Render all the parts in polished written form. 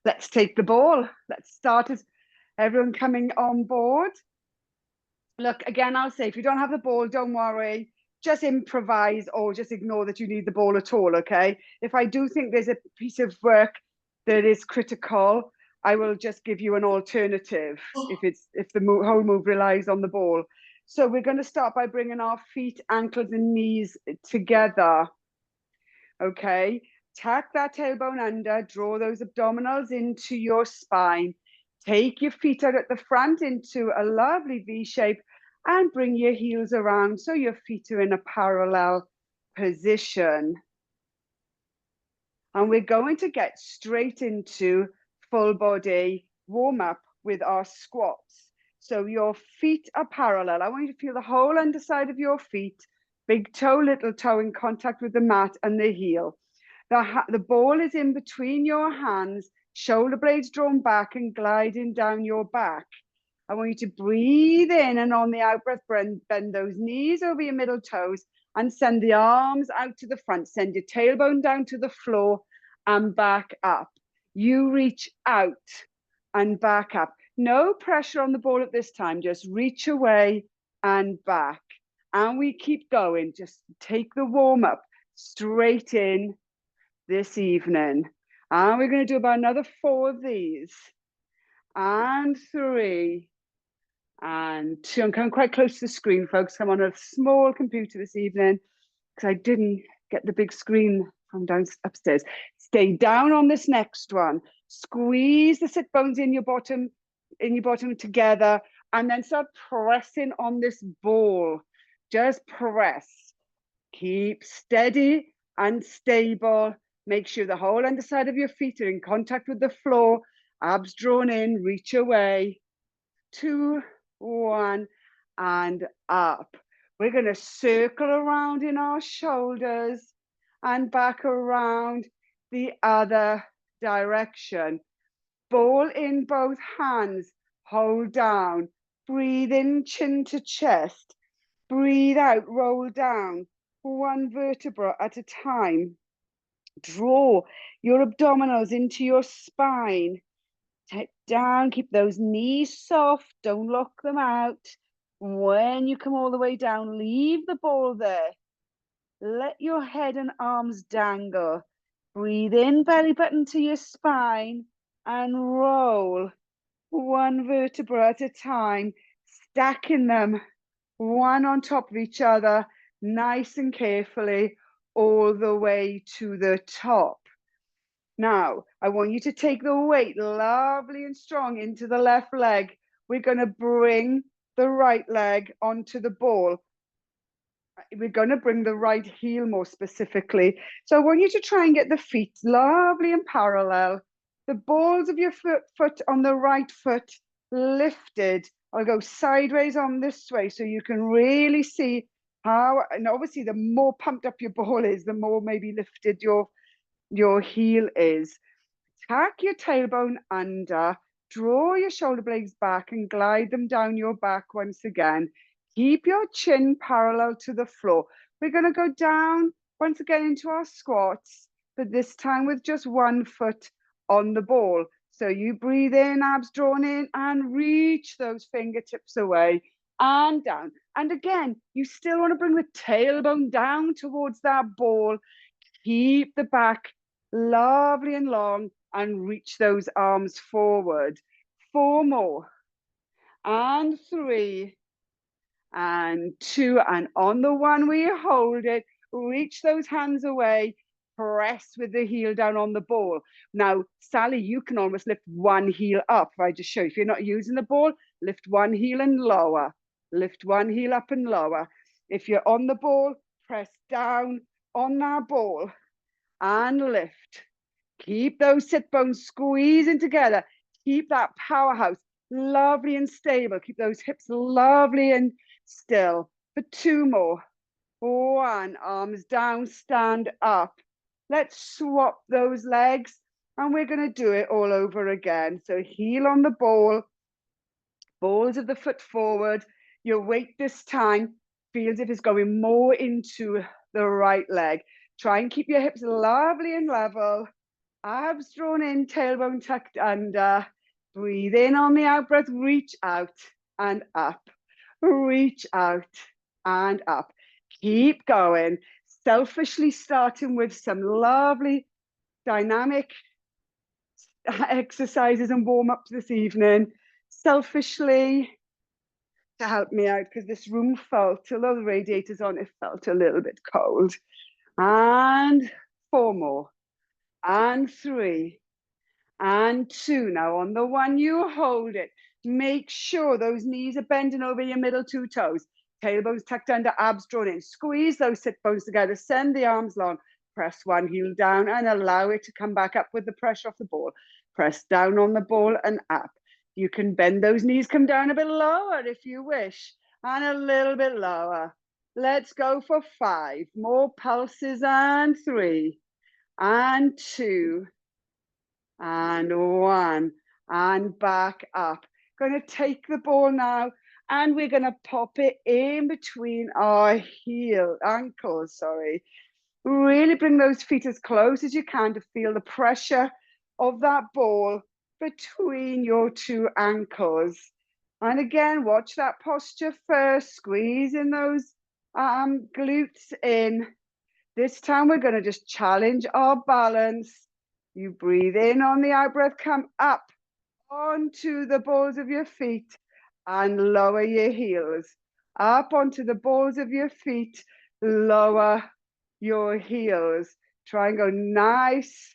Let's take the ball. Let's start as everyone coming on board. Look, again, I'll say, if you don't have the ball, don't worry. Just improvise or just ignore that you need the ball at all, okay? If I do think there's a piece of work that is critical, I will just give you an alternative if the whole move relies on the ball. So we're going to start by bringing our feet, ankles, and knees together. Okay, tuck that tailbone under, draw those abdominals into your spine. Take your feet out at the front into a lovely V shape and bring your heels around so your feet are in a parallel position. And we're going to get straight into full body warm up with our squats. So your feet are parallel. I want you to feel the whole underside of your feet, big toe, little toe in contact with the mat and the heel. The ball is in between your hands, shoulder blades drawn back and gliding down your back. I want you to breathe in, and on the out breath, bend those knees over your middle toes and send the arms out to the front. Send your tailbone down to the floor and back up. You reach out and back up. No pressure on the ball at this time. Just reach away and back. And we keep going. Just take the warm up straight in this evening. And we're going to do about another 4 of these. And 3. And 2. I'm coming quite close to the screen, folks. I'm on a small computer this evening because I didn't get the big screen from upstairs. Stay down on this next one. Squeeze the sit bones in your bottom together, and then start pressing on this ball. Just press. Keep steady and stable. Make sure the whole underside of your feet are in contact with the floor. Abs drawn in, reach away. 2, 1, and up. We're going to circle around in our shoulders and back around the other direction. Ball in both hands, hold down. Breathe in, chin to chest. Breathe out, roll down. 1 vertebra at a time. Draw your abdominals into your spine. Take down, keep those knees soft, don't lock them out. When you come all the way down, leave the ball there. Let your head and arms dangle. Breathe in, belly button to your spine, and roll 1 vertebra at a time, stacking them one on top of each other, nice and carefully, all the way to the top. Now, I want you to take the weight lovely and strong into the left leg. We're going to bring the right leg onto the ball. We're going to bring the right heel more specifically. So I want you to try and get the feet lovely and parallel. The balls of your foot on the right foot lifted. I'll go sideways on this way so you can really see how, and obviously the more pumped up your ball is, the more maybe lifted your heel is. Tuck your tailbone under, draw your shoulder blades back and glide them down your back once again. Keep your chin parallel to the floor. We're going to go down once again into our squats, but this time with just 1 foot on the ball. So you breathe in, abs drawn in, and reach those fingertips away and down. And again, you still want to bring the tailbone down towards that ball. Keep the back lovely and long and reach those arms forward. 4 more. And 3. And 2. And on the 1 we hold it. Reach those hands away. Press with the heel down on the ball. Now, Sally, you can almost lift 1 heel up. If I just show you, if you're not using the ball, lift 1 heel and lower. Lift 1 heel up and lower. If you're on the ball, press down on that ball and lift. Keep those sit bones squeezing together. Keep that powerhouse lovely and stable. Keep those hips lovely and still. For 2 more. 1, arms down, stand up. Let's swap those legs and we're going to do it all over again. So heel on the ball, balls of the foot forward. Your weight this time feels if it's going more into the right leg. Try and keep your hips lovely and level. Abs drawn in, tailbone tucked under. Breathe in on the out breath, reach out and up. Reach out and up. Keep going. Selfishly starting with some lovely dynamic exercises and warm-ups this evening. Selfishly to help me out because this room felt, although the radiator's on, it felt a little bit cold. And 4 more. And 3. And 2. Now on the 1, you hold it. Make sure those knees are bending over your middle 2 toes. Tailbones tucked under, abs drawn in. Squeeze those sit bones together. Send the arms long. Press 1 heel down and allow it to come back up with the pressure off the ball. Press down on the ball and up. You can bend those knees, come down a bit lower if you wish. And a little bit lower. Let's go for 5. More pulses and 3. And 2. And 1, and back up. Going to take the ball now, and we're going to pop it in between our ankles, sorry. Really bring those feet as close as you can to feel the pressure of that ball between your 2 ankles. And again, watch that posture first, squeezing those glutes in. This time we're going to just challenge our balance. You breathe in on the out breath, come up onto the balls of your feet and lower your heels. Up onto the balls of your feet, lower your heels. Try and go nice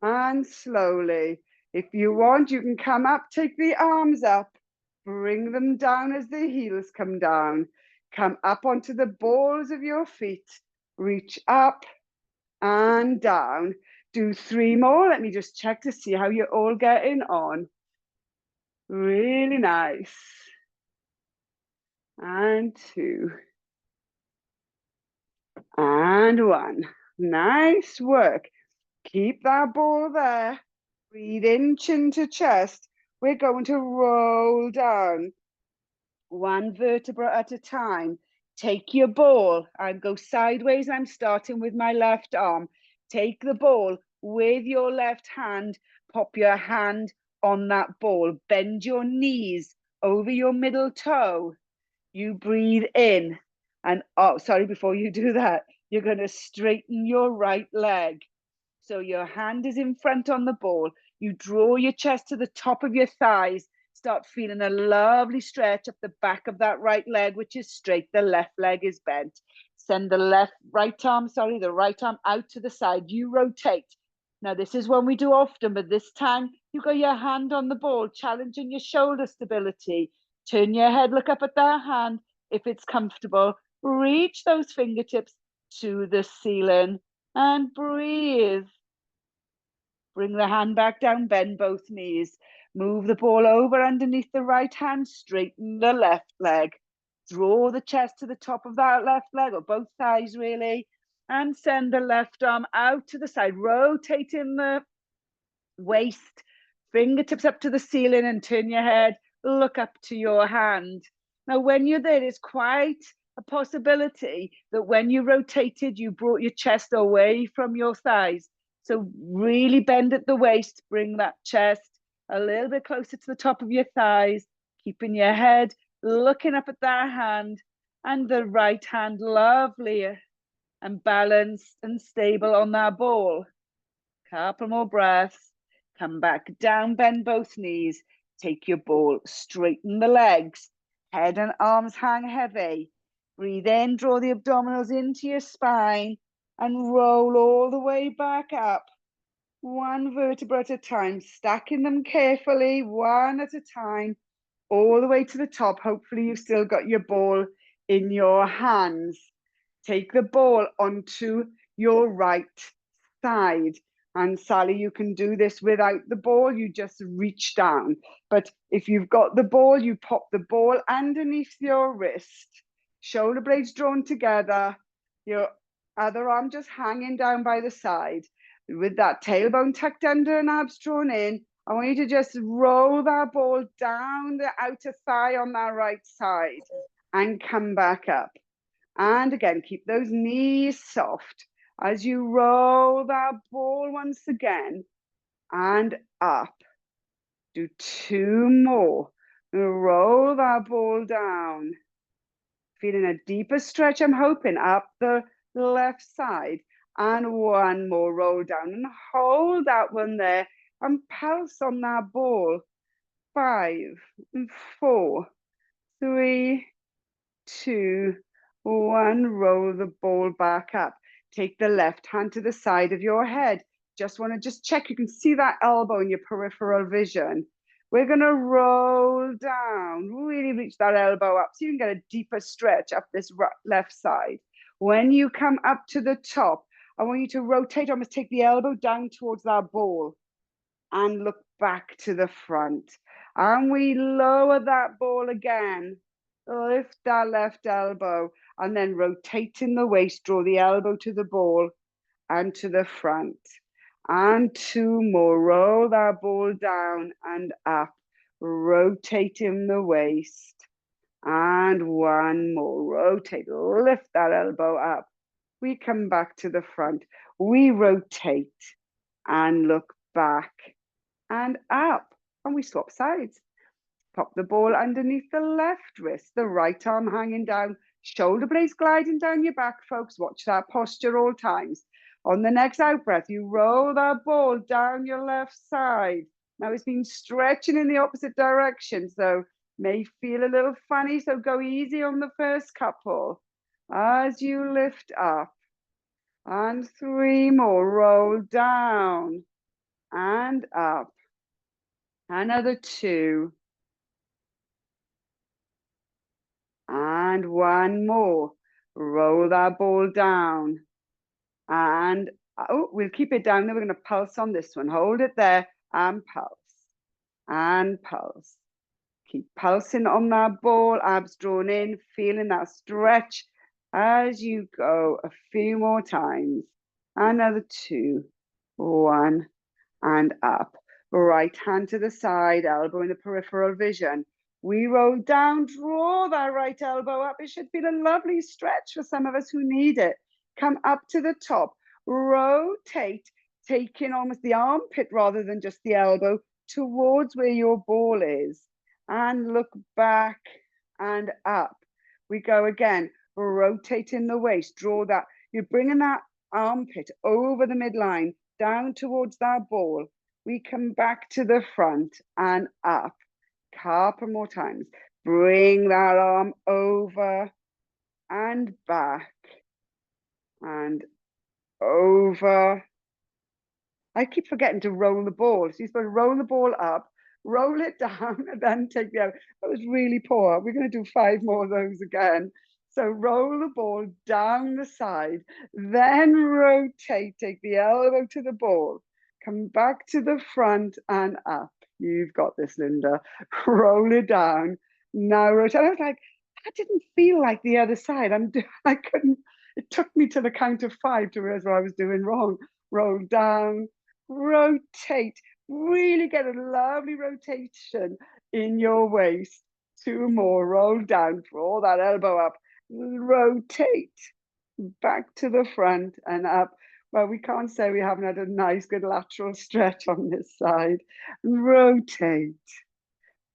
and slowly. If you want, you can come up, take the arms up, bring them down as the heels come down. Come up onto the balls of your feet, reach up and down. Do 3 more. Let me just check to see how you're all getting on. Really nice. And 2. And 1. Nice work. Keep that ball there. Breathe in, chin to chest. We're going to roll down 1 vertebra at a time. Take your ball and go sideways. I'm starting with my left arm. Take the ball with your left hand. Pop your hand on that ball. Bend your knees over your middle toe. You breathe in. And before you do that, you're going to straighten your right leg. So your hand is in front on the ball. You draw your chest to the top of your thighs. Start feeling a lovely stretch up the back of that right leg, which is straight. The left leg is bent. Send the right arm out to the side. You rotate. Now, this is one we do often, but this time you got your hand on the ball, challenging your shoulder stability. Turn your head, look up at that hand. If it's comfortable, reach those fingertips to the ceiling and breathe. Bring the hand back down, bend both knees. Move the ball over underneath the right hand, straighten the left leg. Draw the chest to the top of that left leg, or both thighs really, and send the left arm out to the side, rotating the waist, fingertips up to the ceiling and turn your head, look up to your hand. Now, when you're there, it's quite a possibility that when you rotated, you brought your chest away from your thighs. So really bend at the waist, bring that chest a little bit closer to the top of your thighs, keeping your head looking up at that hand, and the right hand lovely and balanced and stable on that ball. Couple more breaths. Come back down, bend both knees. Take your ball, straighten the legs. Head and arms hang heavy. Breathe in, draw the abdominals into your spine and roll all the way back up. 1 vertebra at a time, stacking them carefully, 1 at a time, all the way to the top. Hopefully you've still got your ball in your hands. Take the ball onto your right side. And Sally, you can do this without the ball, you just reach down. But if you've got the ball, you pop the ball underneath your wrist. Shoulder blades drawn together, your other arm just hanging down by the side. With that tailbone tucked under and abs drawn in, I want you to just roll that ball down the outer thigh on that right side and come back up. And again, keep those knees soft. As you roll that ball once again and up. Do 2 more. Roll that ball down. Feeling a deeper stretch, I'm hoping, up the left side. And 1 more, roll down and hold that one there and pulse on that ball. 5, 4, 3, 2, 1. Roll the ball back up. Take the left hand to the side of your head. Just want to just check you can see that elbow in your peripheral vision. We're going to roll down, really reach that elbow up so you can get a deeper stretch up this left side. When you come up to the top, I want you to rotate, almost take the elbow down towards that ball and look back to the front. And we lower that ball again. Lift that left elbow and then rotating the waist, draw the elbow to the ball and to the front. And 2 more, roll that ball down and up, rotating the waist. And 1 more, rotate, lift that elbow up. We come back to the front. We rotate and look back and up. And we swap sides. Pop the ball underneath the left wrist, the right arm hanging down, shoulder blades gliding down your back, folks. Watch that posture all times. On the next out breath, you roll that ball down your left side. Now it's been stretching in the opposite direction, so may feel a little funny, so go easy on the first couple. As you lift up, and 3 more, roll down and up. Another 2. And 1 more. Roll that ball down. And we'll keep it down. Then we're going to pulse on this one. Hold it there and pulse. And pulse. Keep pulsing on that ball. Abs drawn in. Feeling that stretch as you go. A few more times. Another 2. 1. And up. Right hand to the side. Elbow in the peripheral vision. We roll down, draw that right elbow up. It should feel a lovely stretch for some of us who need it. Come up to the top, rotate, taking almost the armpit rather than just the elbow towards where your ball is. And look back and up. We go again, rotating the waist, draw that. You're bringing that armpit over the midline, down towards that ball. We come back to the front and up. Couple more times. Bring that arm over and back and over. I keep forgetting to roll the ball. So you're supposed to roll the ball up, roll it down, and then take the other. That was really poor. We're going to do 5 more of those again. So roll the ball down the side, then rotate, take the elbow to the ball, come back to the front and up. You've got this, Linda. Roll it down. Now rotate. I was like, that didn't feel like the other side. I couldn't, it took me to the count of 5 to realize what I was doing wrong. Roll down, rotate. Really get a lovely rotation in your waist. 2 more, roll down, draw that elbow up, rotate back to the front and up. Well, we can't say we haven't had a nice, good lateral stretch on this side. Rotate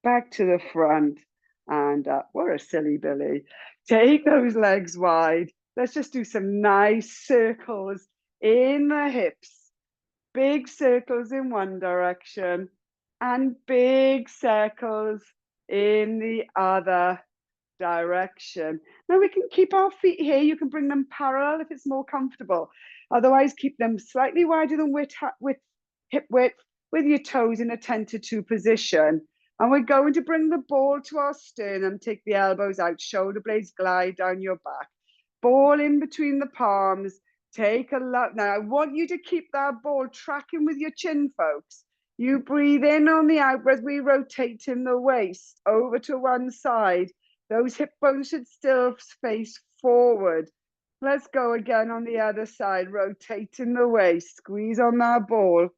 back to the front and up. What a silly Billy. Take those legs wide. Let's just do some nice circles in the hips. Big circles in one direction and big circles in the other direction. Now we can keep our feet here. You can bring them parallel if it's more comfortable. Otherwise, keep them slightly wider than hip width with your toes in a 10-to-2 position. And we're going to bring the ball to our sternum, take the elbows out, shoulder blades glide down your back. Ball in between the palms. Take a look. Now, I want you to keep that ball tracking with your chin, folks. You breathe in on the out breath. We rotate in the waist over to one side. Those hip bones should still face forward. Let's go again on the other side. Rotating the waist. Squeeze on that ball.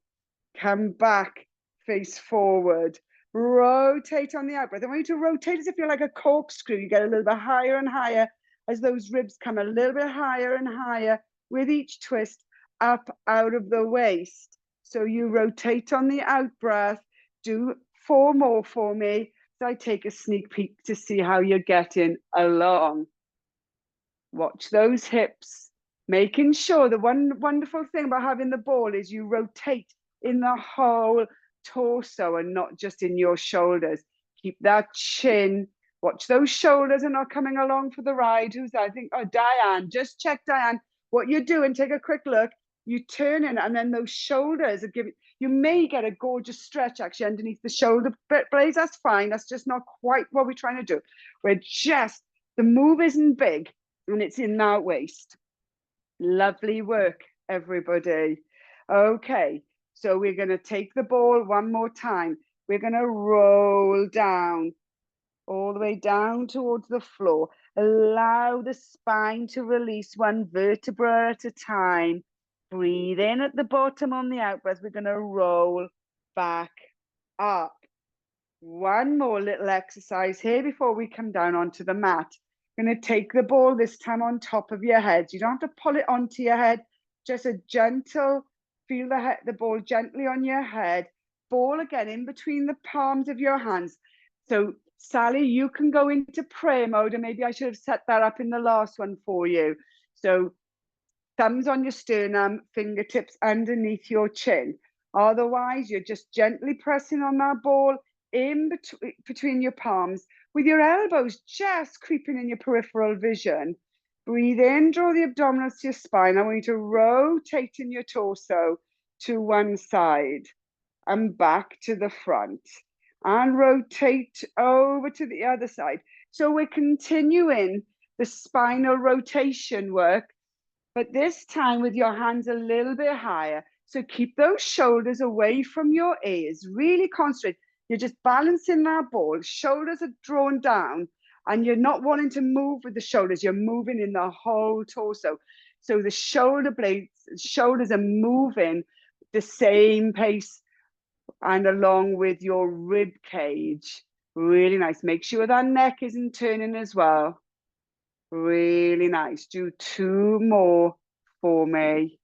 Come back. Face forward. Rotate on the out breath. I want you to rotate as if you're like a corkscrew. You get a little bit higher and higher as those ribs come a little bit higher and higher. with each twist up out of the waist. So you rotate on the out breath, do 4 more for me. So I take a sneak peek to see how you're getting along. Watch those hips, making sure the one wonderful thing about having the ball is you rotate in the whole torso and not just in your shoulders. Keep that chin. Watch those shoulders are not coming along for the ride. Who's that? I think, oh, Diane. Just check, Diane, what you're doing. Take a quick look. You turn in, and then those shoulders are giving, you may get a gorgeous stretch actually underneath the shoulder blades. That's fine. That's just not quite what we're trying to do. We're just, the move isn't big and it's in that waist. Lovely work, everybody. Okay, so we're going to take the ball one more time. We're going to roll down, all the way down towards the floor. Allow the spine to release one vertebra at a time. Breathe in at the bottom on the out breath. We're going to roll back up. One more little exercise here before we come down onto the mat. Going to take the ball this time on top of your head. You don't have to pull it onto your head. Just a gentle, feel the ball gently on your head. Ball again in between the palms of your hands. So Sally, you can go into prayer mode, and maybe I should have set that up in the last one for you. So thumbs on your sternum, fingertips underneath your chin. Otherwise, you're just gently pressing on that ball in between your palms with your elbows just creeping in your peripheral vision. Breathe in, draw the abdominals to your spine. I want you to rotate in your torso to one side and back to the front, and rotate over to the other side. So we're continuing the spinal rotation work, but this time with your hands a little bit higher. So keep those shoulders away from your ears. Really concentrate. You're just balancing that ball. Shoulders are drawn down, and you're not wanting to move with the shoulders. You're moving in the whole torso. So the shoulder blades, shoulders are moving the same pace and along with your rib cage. Really nice. Make sure that neck isn't turning as well. Really nice. Do 2 more for me.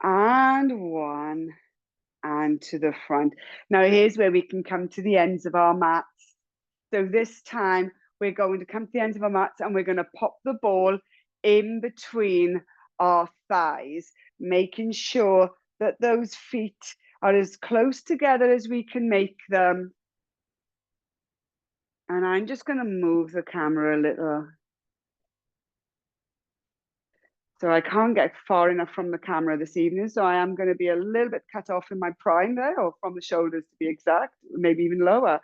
And 1. And to the front. Now here's where we can come to the ends of our mats. So this time we're going to come to the ends of our mats, and we're going to pop the ball in between our thighs, making sure that those feet are as close together as we can make them. And I'm just going to move the camera a little. So I can't get far enough from the camera this evening. So I am going to be a little bit cut off in my prime there, or from the shoulders to be exact, maybe even lower.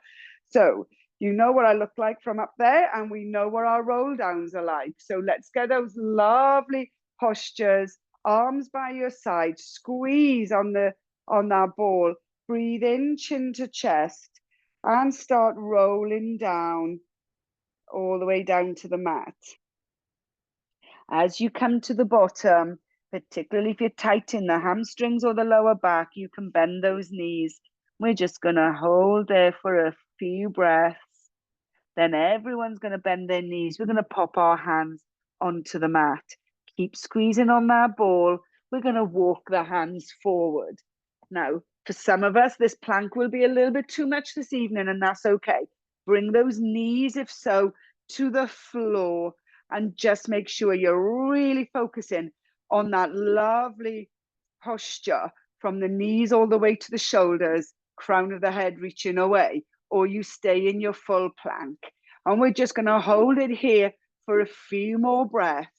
So you know what I look like from up there, and we know what our roll downs are like. So let's get those lovely postures, arms by your side, squeeze on that ball, breathe in, chin to chest, and start rolling down all the way down to the mat. As you come to the bottom, particularly if you're tight in the hamstrings or the lower back, you can bend those knees. We're just going to hold there for a few breaths. Then everyone's going to bend their knees. We're going to pop our hands onto the mat. Keep squeezing on that ball. We're going to walk the hands forward. Now, for some of us, this plank will be a little bit too much this evening, and that's okay. Bring those knees, if so, to the floor, and just make sure you're really focusing on that lovely posture from the knees all the way to the shoulders, crown of the head reaching away, or you stay in your full plank. And we're just going to hold it here for a few more breaths.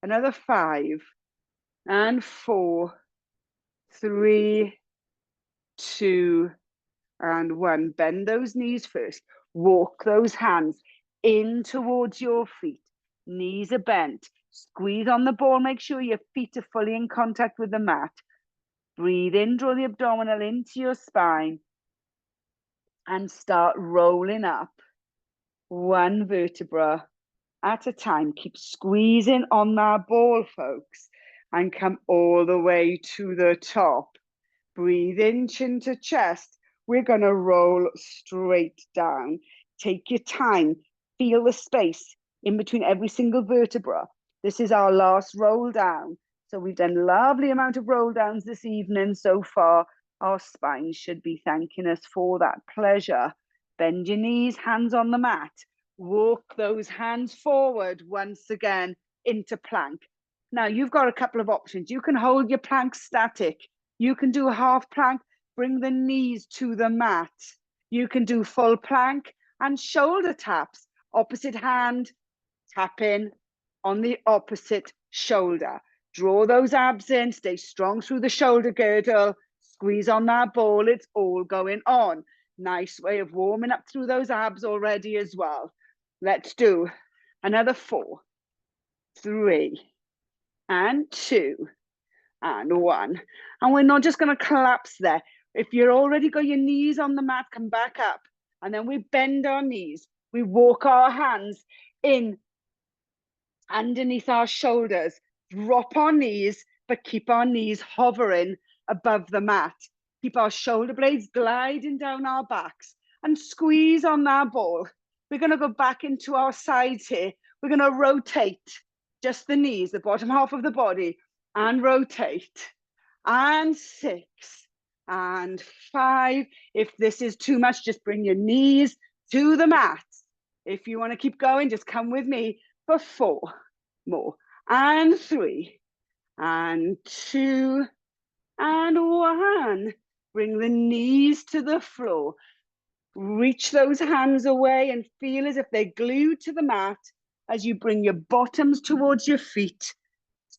Another 5 and 4, 3, 2, and 1. Bend those knees first. Walk those hands in towards your feet. Knees are bent. Squeeze on the ball. Make sure your feet are fully in contact with the mat. Breathe in, draw the abdominal into your spine, and start rolling up one vertebra at a time. Keep squeezing on that ball, folks, and come all the way to the top. Breathe in, chin to chest. We're going to roll straight down. Take your time. feel the space in between every single vertebra. This is our last roll down. So we've done a lovely amount of roll downs this evening so far. Our spine should be thanking us for that pleasure. Bend your knees, hands on the mat. Walk those hands forward once again into plank. Now you've got a couple of options. You can hold your plank static. You can do a half plank, bring the knees to the mat. You can do full plank and shoulder taps. Opposite hand, tap in on the opposite shoulder. Draw those abs in, stay strong through the shoulder girdle, squeeze on that ball, it's all going on. Nice way of warming up through those abs already as well. Let's do another 4, 3, and 2, and 1. And we're not just going to collapse there. If you're already got your knees on the mat, come back up. And then we bend our knees. We walk our hands in underneath our shoulders, drop our knees, but keep our knees hovering above the mat. Keep our shoulder blades gliding down our backs and squeeze on that ball. We're going to go back into our sides here. We're going to rotate just the knees, the bottom half of the body, and rotate. And 6, and 5. If this is too much, just bring your knees to the mat. If you want to keep going, just come with me for 4 more, and 3, and 2, and 1. Bring the knees to the floor. Reach those hands away and feel as if they're glued to the mat as you bring your bottoms towards your feet.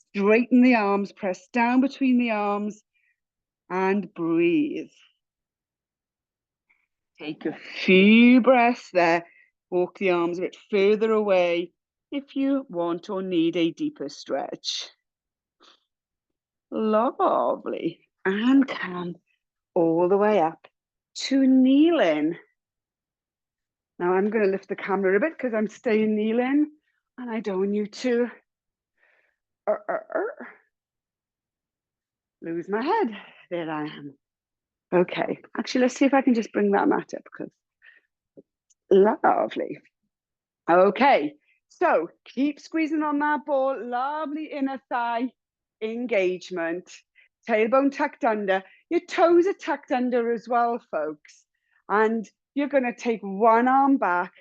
Straighten the arms, press down between the arms, and breathe. Take a few breaths there. Walk the arms a bit further away if you want or need a deeper stretch. Lovely. And come all the way up to kneeling. Now I'm going to lift the camera a bit because I'm staying kneeling and I don't want you to lose my head. There I am. Okay, actually, let's see if I can just bring that mat up because lovely. Okay, so keep squeezing on that ball. Lovely inner thigh engagement. Tailbone tucked under. Your toes are tucked under as well, folks. And you're going to take one arm back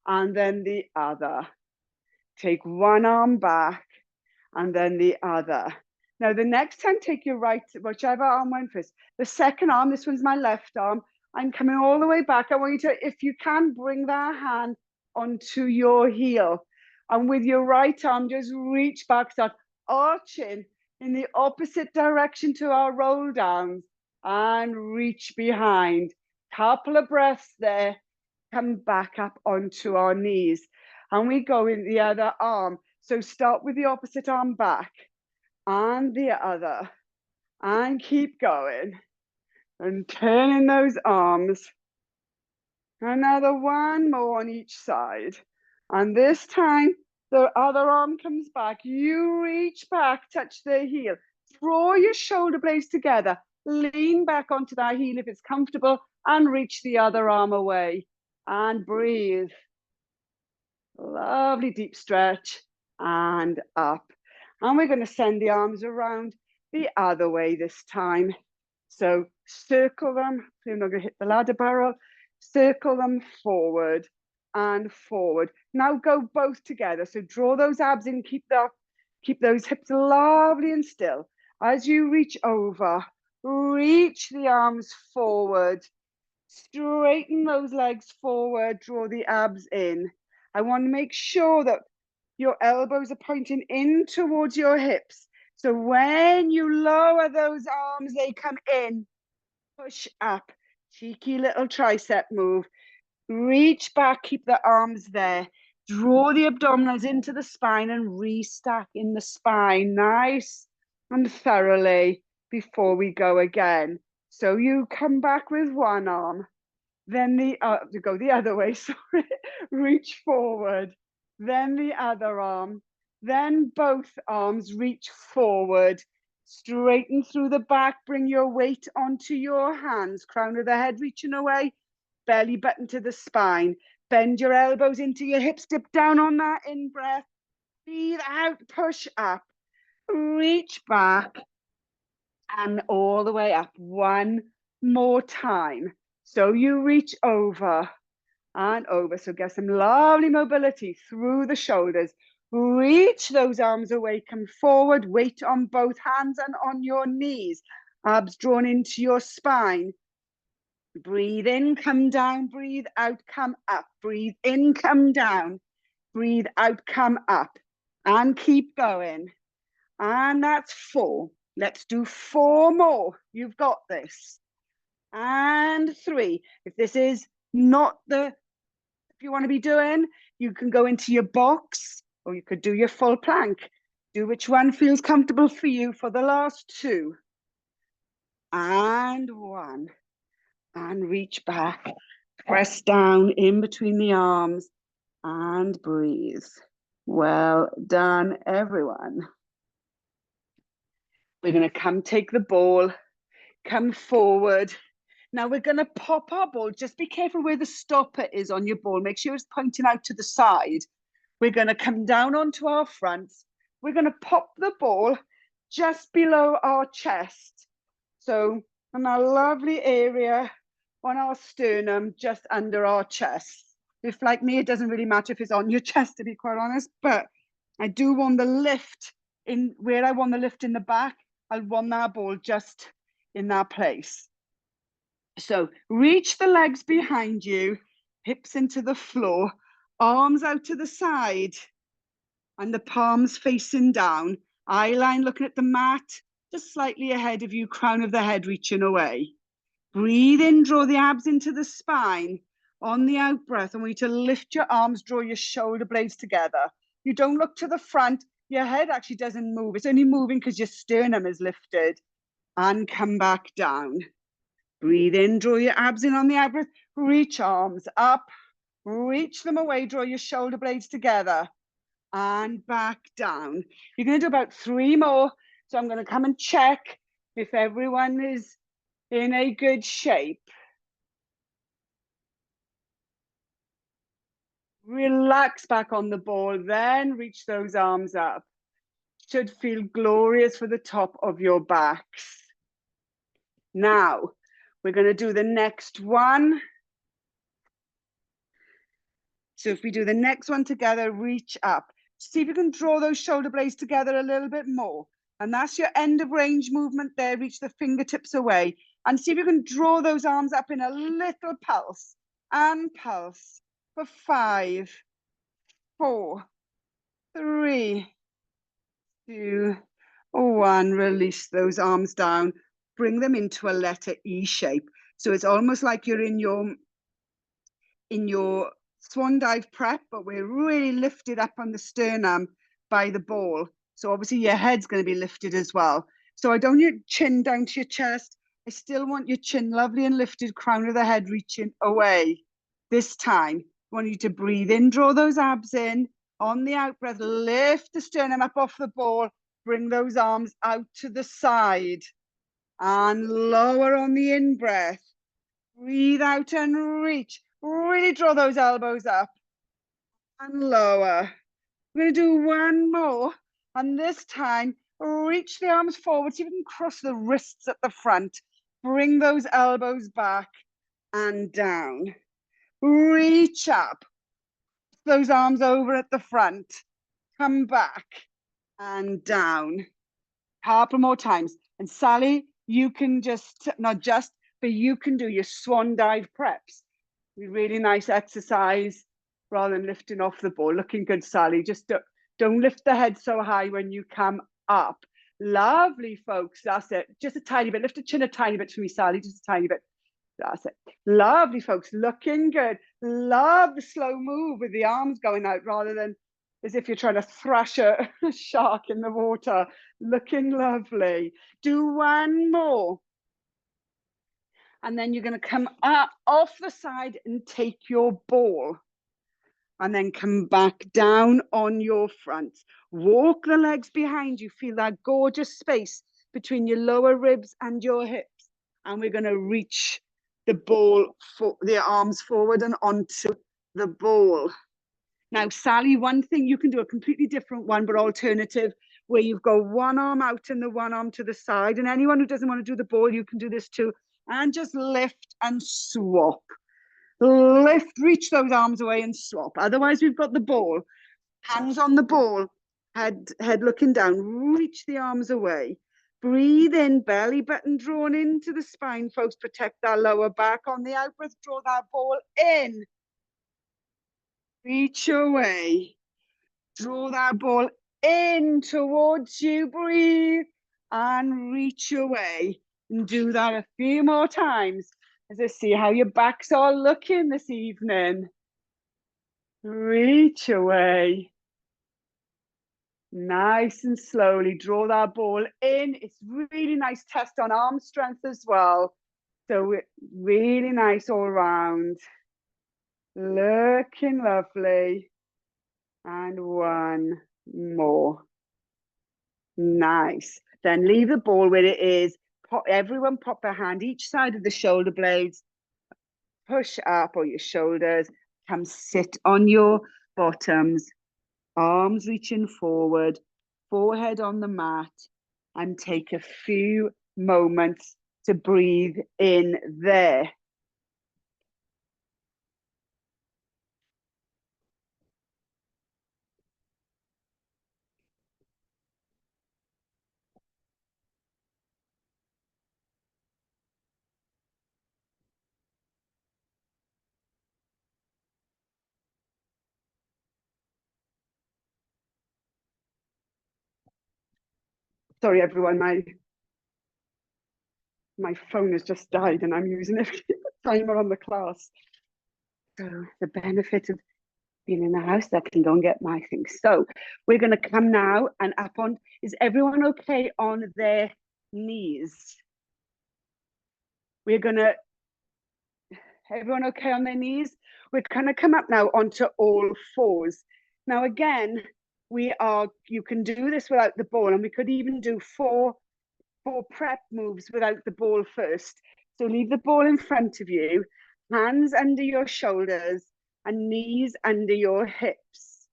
and then the other. Take one arm back and then the other. Now, the next time, take your right, whichever arm went first. The second arm, this one's my left arm. I'm coming all the way back. I want you to, if you can, bring that hand onto your heel. And with your right arm, just reach back, start arching in the opposite direction to our roll downs and reach behind. Couple of breaths there. Come back up onto our knees. And we go in the other arm. So start with the opposite arm back and the other, and keep going and turning those arms. Another one more on each side, and this time the other arm comes back. You reach back, touch the heel, draw your shoulder blades together, lean back onto that heel if it's comfortable, and reach the other arm away and breathe. Lovely deep stretch and up. And we're going to send the arms around the other way this time. So circle them. I'm not going to hit the ladder barrel. Circle them forward and forward. Now go both together. So draw those abs in, keep those hips lovely and still. As you reach over, reach the arms forward. Straighten those legs forward, draw the abs in. I want to make sure that your elbows are pointing in towards your hips. So when you lower those arms, they come in. Push up. Cheeky little tricep move. Reach back, keep the arms there. Draw the abdominals into the spine and restack in the spine. Nice and thoroughly before we go again. So you come back with one arm. Then go the other way, sorry. Reach forward. Then the other arm, then both arms reach forward, straighten through the back, bring your weight onto your hands, crown of the head reaching away, belly button to the spine, bend your elbows into your hips, dip down on that in-breath, breathe out, push up, reach back, and all the way up. One more time. So you reach over and over. So get some lovely mobility through the shoulders. Reach those arms away, come forward, weight on both hands and on your knees. Abs drawn into your spine. Breathe in, come down, breathe out, come up. Breathe in, come down, breathe out, come up. And keep going. And that's 4. Let's do 4 more. You've got this. And 3. If this is not the, if you want to be doing, you can go into your box or you could do your full plank. Do which one feels comfortable for you for the last 2. And 1. And reach back. Press down in between the arms and breathe. Well done, everyone. We're going to come take the ball, come forward. Now we're going to pop our ball. Just be careful where the stopper is on your ball. Make sure it's pointing out to the side. We're going to come down onto our fronts. We're going to pop the ball just below our chest. So in a lovely area on our sternum, just under our chest. If like me, it doesn't really matter if it's on your chest, to be quite honest, but I do want the lift in where I want the lift in the back. I want that ball just in that place. So reach the legs behind you, hips into the floor, arms out to the side, and the palms facing down. Eye line looking at the mat, just slightly ahead of you, crown of the head reaching away. Breathe in, draw the abs into the spine. On the out breath, I want you to lift your arms, draw your shoulder blades together. You don't look to the front. Your head actually doesn't move. It's only moving because your sternum is lifted. And come back down. Breathe in, draw your abs in on the out breath. Reach arms up. Reach them away, draw your shoulder blades together. And back down. You're going to do about 3 more. So I'm going to come and check if everyone is in a good shape. Relax back on the ball, then reach those arms up. Should feel glorious for the top of your backs. Now, we're going to do the next one. So if we do the next one together, reach up. See if you can draw those shoulder blades together a little bit more. And that's your end of range movement there. Reach the fingertips away. And see if you can draw those arms up in a little pulse. And pulse for 5, 4, 3, 2, 1. Release those arms down. Bring them into a letter E shape. So it's almost like you're in your swan dive prep, but we're really lifted up on the sternum by the ball. So obviously your head's going to be lifted as well. So I don't want your chin down to your chest. I still want your chin lovely and lifted, crown of the head reaching away. This time, I want you to breathe in, draw those abs in. On the out breath, lift the sternum up off the ball. Bring those arms out to the side. And lower on the in breath. Breathe out and reach. Really draw those elbows up. And lower. We're going to do 1 more. And this time, reach the arms forward. See if you can cross the wrists at the front. Bring those elbows back and down. Reach up. Those arms over at the front. Come back and down. Couple more times. And Sally, you can just, not just, but you can do your swan dive preps. Really nice exercise rather than lifting off the ball. Looking good, Sally. Just don't lift the head so high when you come up. Lovely, folks. That's it. Just a tiny bit. Lift the chin a tiny bit for me, Sally. Just a tiny bit. That's it. Lovely, folks. Looking good. Love the slow move with the arms going out rather than as if you're trying to thrash a shark in the water. Looking lovely. Do 1 more. And then you're going to come up off the side and take your ball. And then come back down on your front. Walk the legs behind you. Feel that gorgeous space between your lower ribs and your hips. And we're going to reach the ball, for the arms forward and onto the ball. Now, Sally, one thing you can do, a completely different one, but alternative, where you've got one arm out and the one arm to the side. And anyone who doesn't want to do the ball, you can do this too. And just lift and swap. Lift, reach those arms away and swap. Otherwise, we've got the ball. Hands on the ball, head looking down. Reach the arms away. Breathe in, belly button drawn into the spine, folks. Protect that lower back. On the out breath, draw that ball in. Reach away. Draw that ball in towards you. Breathe and reach away. And do that a few more times as I see how your backs are looking this evening. Reach away. Nice and slowly draw that ball in. It's really nice test on arm strength as well. So really nice all around. Looking lovely. And one more. Nice. Then leave the ball where it is. Everyone pop their hand each side of the shoulder blades. Push up or your shoulders. Come sit on your bottoms. Arms reaching forward. Forehead on the mat. And take a few moments to breathe in there. Sorry, everyone, my phone has just died and I'm using it timer on the class. So the benefit of being in the house, that can go and get my things. So we're going to come now and up on, is everyone okay on their knees? We're going to, everyone okay on their knees? We're going to come up now onto all fours. Now again, you can do this without the ball, and we could even do four prep moves without the ball first. So leave the ball in front of you, hands under your shoulders and knees under your hips.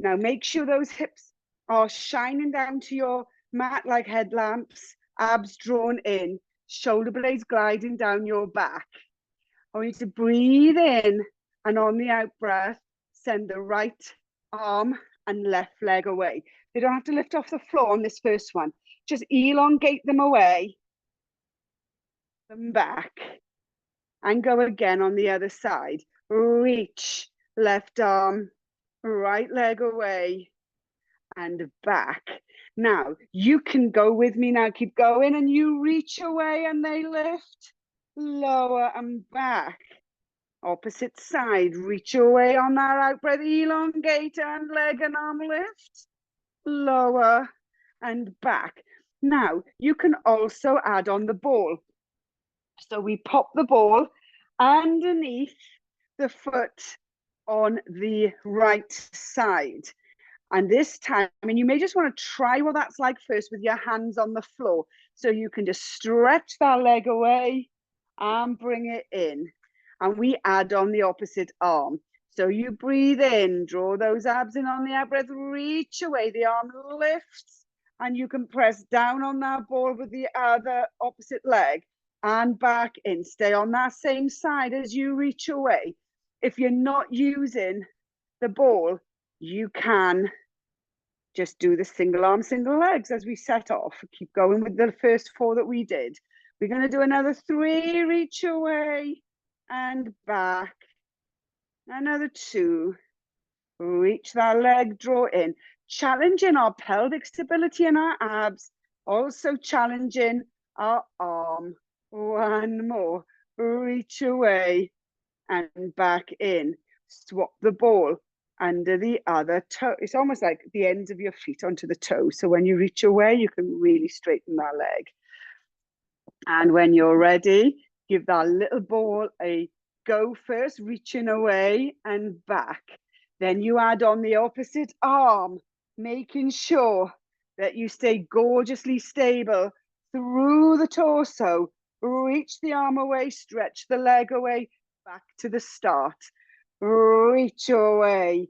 Now make sure those hips are shining down to your mat like headlamps, abs drawn in, shoulder blades gliding down your back. I want you to breathe in, and on the out breath, send the right arm and left leg away. They don't have to lift off the floor on this first one. Just elongate them away, them back, and go again on the other side. Reach, left arm, right leg away, and back. Now, you can go with me now. Keep going, and you reach away, and they lift, lower, and back. Opposite side, reach away on that out breath, elongate, and leg and arm lift, lower, and back. Now, you can also add on the ball. So we pop the ball underneath the foot on the right side. And this time, and you may just want to try what that's like first with your hands on the floor. So you can just stretch that leg away and bring it in. And we add on the opposite arm. So you breathe in, draw those abs in on the out breath, reach away, the arm lifts, and you can press down on that ball with the other opposite leg and back in. Stay on that same side as you reach away. If you're not using the ball, you can just do the single arm, single legs as we set off. Keep going with the first four that we did. We're going to do another 3, reach away and back. Another 2, reach that leg, draw in. Challenging our pelvic stability and our abs. Also challenging our arm. 1 more, reach away and back in. Swap the ball under the other toe. It's almost like the ends of your feet onto the toe. So when you reach away, you can really straighten that leg. And when you're ready, give that little ball a go first, reaching away and back. Then you add on the opposite arm, making sure that you stay gorgeously stable through the torso. Reach the arm away, stretch the leg away, back to the start. reach away.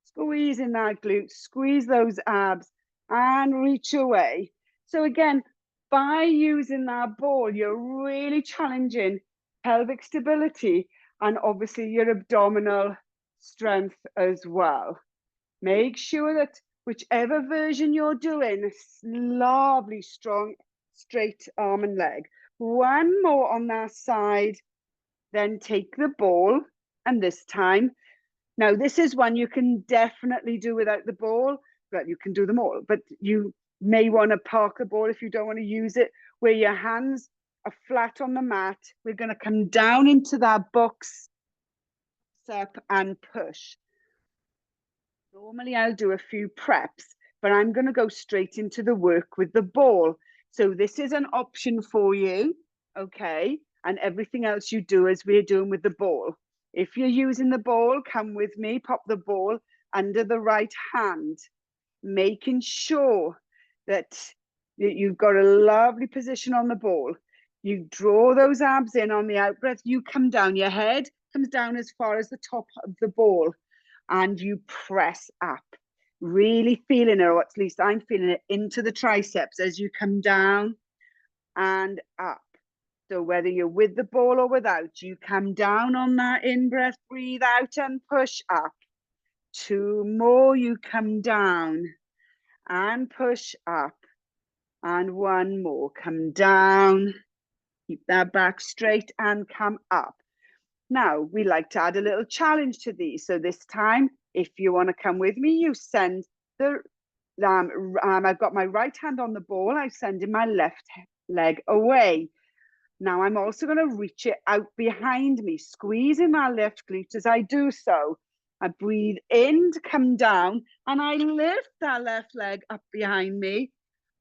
Squeeze in that glute, squeeze those abs and reach away. So again, by using that ball, you're really challenging pelvic stability and obviously your abdominal strength as well. Make sure that whichever version you're doing, lovely, strong, straight arm and leg. One more on that side, then take the ball, and this time, now this is one you can definitely do without the ball. Well, you can do them all, but you may want to park the ball if you don't want to use it, where your hands are flat on the mat. We're going to come down into that box, up and push. Normally I'll do a few preps, but I'm going to go straight into the work with the ball. So this is an option for you, okay? And everything else you do as we're doing with the ball. If you're using the ball, come with me, pop the ball under the right hand, making sure that you've got a lovely position on the ball. You draw those abs in on the out breath, you come down, your head comes down as far as the top of the ball, and you press up, really feeling it, or at least I'm feeling it, into the triceps as you come down and up. So whether you're with the ball or without, you come down on that in-breath, breathe out and push up. 2 more, you come down and push up. And 1 more, come down, keep that back straight and come up. Now, we like to add a little challenge to these. So this time, if you want to come with me, you send the, I've got my right hand on the ball, I'm sending my left leg away. Now I'm also going to reach it out behind me, squeezing my left glute as I do so. I breathe in to come down and I lift that left leg up behind me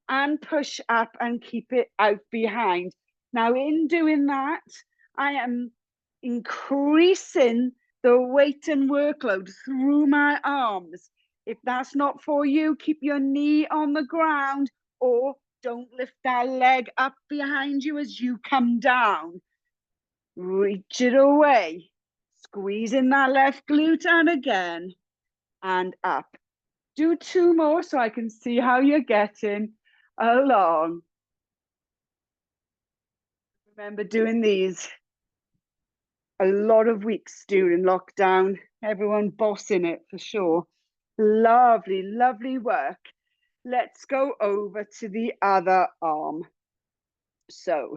and push up and keep it out behind. Now in doing that, I am increasing the weight and workload through my arms. If that's not for you, keep your knee on the ground or don't lift that leg up behind you as you come down. Reach it away. Squeezing that left glute and again and up. Do 2 more so I can see how you're getting along. Remember doing these a lot of weeks during lockdown. Everyone bossing it for sure. Lovely, lovely work. Let's go over to the other arm. So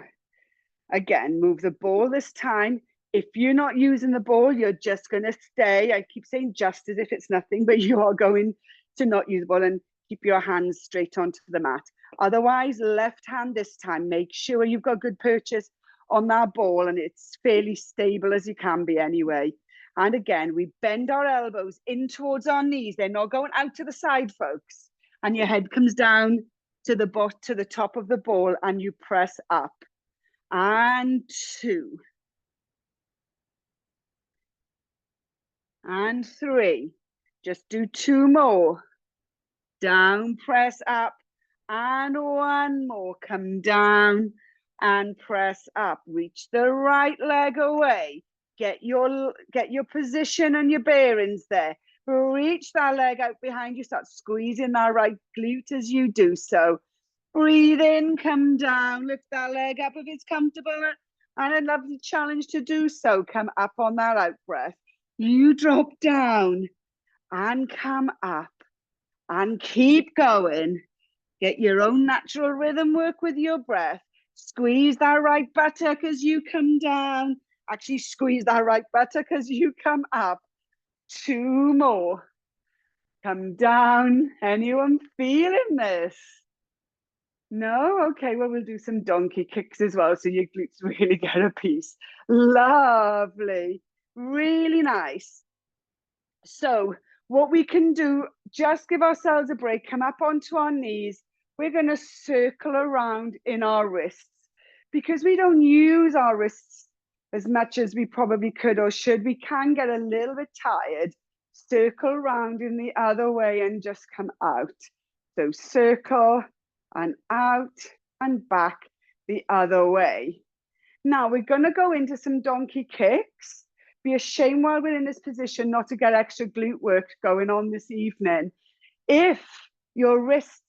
again, move the ball this time. If you're not using the ball, you're just going to stay. I keep saying just as if it's nothing, but you are going to not use the ball and keep your hands straight onto the mat. Otherwise, left hand this time. Make sure you've got good purchase on that ball and it's fairly stable as you can be anyway. And again, we bend our elbows in towards our knees. They're not going out to the side, folks. And your head comes down to the top of the ball and you press up. And 2. And 3. Just do 2 more. Down, press up. And 1 more. Come down and press up. Reach the right leg away. Get your position and your bearings there. Reach that leg out behind you. Start squeezing that right glute as you do so. Breathe in, come down, lift that leg up if it's comfortable. And a lovely challenge to do so. Come up on that out breath. You drop down and come up and keep going. Get your own natural rhythm work with your breath. Squeeze that right buttock as you come down. Actually, squeeze that right buttock as you come up. 2 more. Come down. Anyone feeling this? No? Okay, well, we'll do some donkey kicks as well, so your glutes really get a piece. Lovely. Really nice. So what we can do, just give ourselves a break, come up onto our knees. We're going to circle around in our wrists because we don't use our wrists as much as we probably could or should. We can get a little bit tired. Circle around in the other way and just come out. So circle and out and back the other way. Now we're going to go into some donkey kicks, be a shame while we're in this position not to get extra glute work going on this evening. If your wrists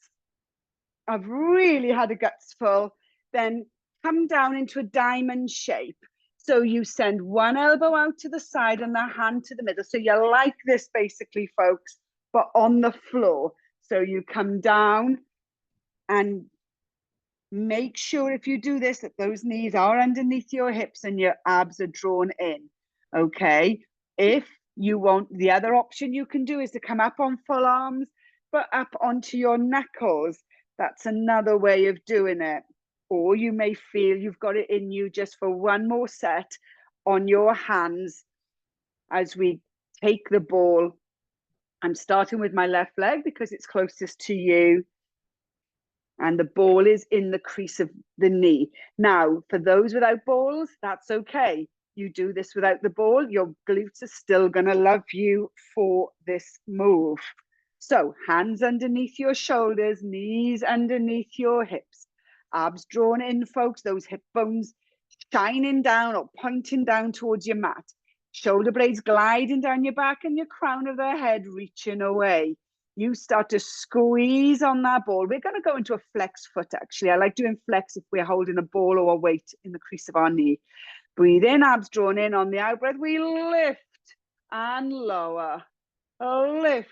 have really had a guts full, then come down into a diamond shape. So you send one elbow out to the side and the hand to the middle. So you're like this basically, folks, but on the floor. So you come down and make sure if you do this that those knees are underneath your hips and your abs are drawn in, okay? If you want, the other option you can do is to come up on full arms, but up onto your knuckles. That's another way of doing it. Or you may feel you've got it in you just for one more set on your hands as we take the ball. I'm starting with my left leg because it's closest to you. And the ball is in the crease of the knee. Now, for those without balls, that's okay. You do this without the ball, your glutes are still going to love you for this move. So hands underneath your shoulders, knees underneath your hips, abs drawn in, folks, those hip bones shining down or pointing down towards your mat. Shoulder blades gliding down your back and your crown of the head reaching away. You start to squeeze on that ball. We're going to go into a flex foot, actually. I like doing flex if we're holding a ball or a weight in the crease of our knee. Breathe in, abs drawn in. On the out breath, we lift and lower. Lift